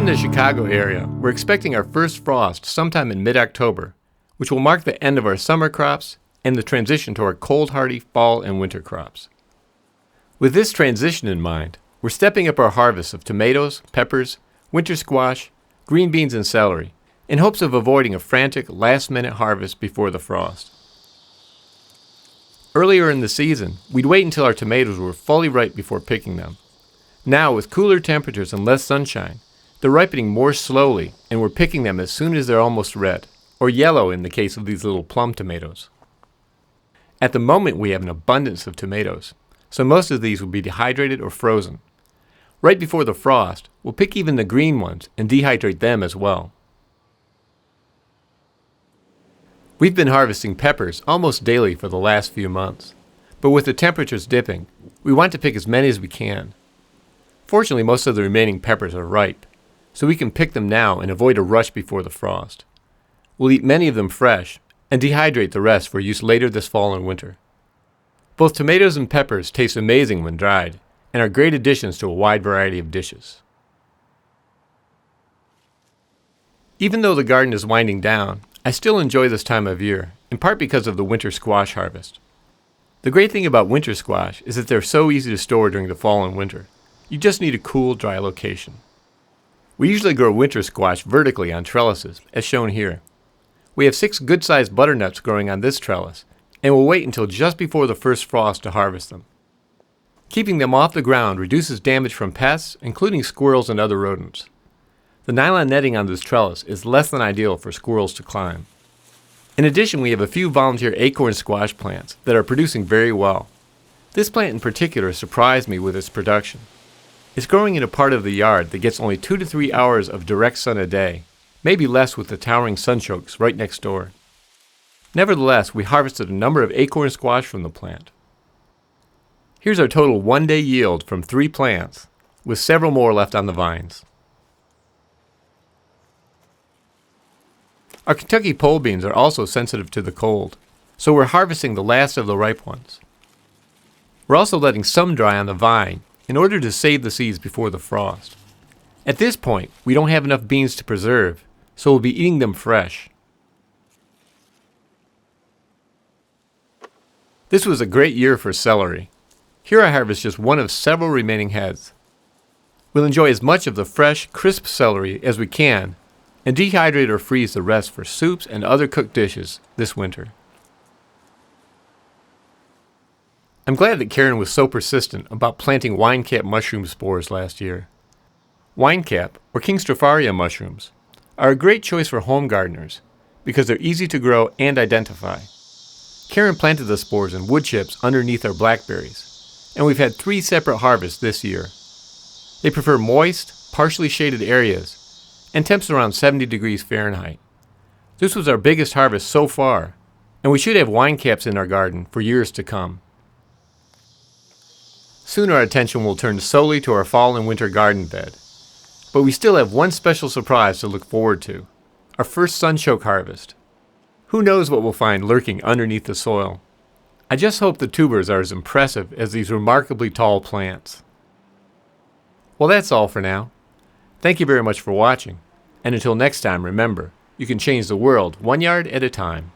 in the Chicago area, we're expecting our first frost sometime in mid-October, which will mark the end of our summer crops and the transition to our cold-hardy fall and winter crops. With this transition in mind, we're stepping up our harvests of tomatoes, peppers, winter squash, green beans, and celery in hopes of avoiding a frantic last-minute harvest before the frost. Earlier in the season, we'd wait until our tomatoes were fully ripe before picking them. Now, with cooler temperatures and less sunshine, they're ripening more slowly, and we're picking them as soon as they're almost red, or yellow in the case of these little plum tomatoes. At the moment, we have an abundance of tomatoes, so most of these will be dehydrated or frozen. Right before the frost, we'll pick even the green ones and dehydrate them as well. We've been harvesting peppers almost daily for the last few months, but with the temperatures dipping, we want to pick as many as we can. Fortunately, most of the remaining peppers are ripe, so we can pick them now and avoid a rush before the frost. We'll eat many of them fresh and dehydrate the rest for use later this fall and winter. Both tomatoes and peppers taste amazing when dried and are great additions to a wide variety of dishes. Even though the garden is winding down, I still enjoy this time of year, in part because of the winter squash harvest. The great thing about winter squash is that they're so easy to store during the fall and winter. You just need a cool, dry location. We usually grow winter squash vertically on trellises, as shown here. We have 6 good-sized butternuts growing on this trellis, and we'll wait until just before the first frost to harvest them. Keeping them off the ground reduces damage from pests, including squirrels and other rodents. The nylon netting on this trellis is less than ideal for squirrels to climb. In addition, we have a few volunteer acorn squash plants that are producing very well. This plant in particular surprised me with its production. It's growing in a part of the yard that gets only 2 to 3 hours of direct sun a day, maybe less with the towering sunchokes right next door. Nevertheless, we harvested a number of acorn squash from the plant. Here's our total one-day yield from 3 plants, with several more left on the vines. Our Kentucky pole beans are also sensitive to the cold, so we're harvesting the last of the ripe ones. We're also letting some dry on the vine in order to save the seeds before the frost. At this point, we don't have enough beans to preserve, so we'll be eating them fresh. This was a great year for celery. Here I harvest just one of several remaining heads. We'll enjoy as much of the fresh, crisp celery as we can and dehydrate or freeze the rest for soups and other cooked dishes this winter. I'm glad that Karen was so persistent about planting winecap mushroom spores last year. Winecap, or King Stropharia mushrooms, are a great choice for home gardeners because they're easy to grow and identify. Karen planted the spores in wood chips underneath our blackberries, and we've had 3 separate harvests this year. They prefer moist, partially shaded areas and temps around 70 degrees Fahrenheit. This was our biggest harvest so far, and we should have winecaps in our garden for years to come. Soon our attention will turn solely to our fall and winter garden bed, but we still have one special surprise to look forward to, our first sunchoke harvest. Who knows what we'll find lurking underneath the soil? I just hope the tubers are as impressive as these remarkably tall plants. Well, that's all for now. Thank you very much for watching, and until next time, remember, you can change the world 1 yard at a time.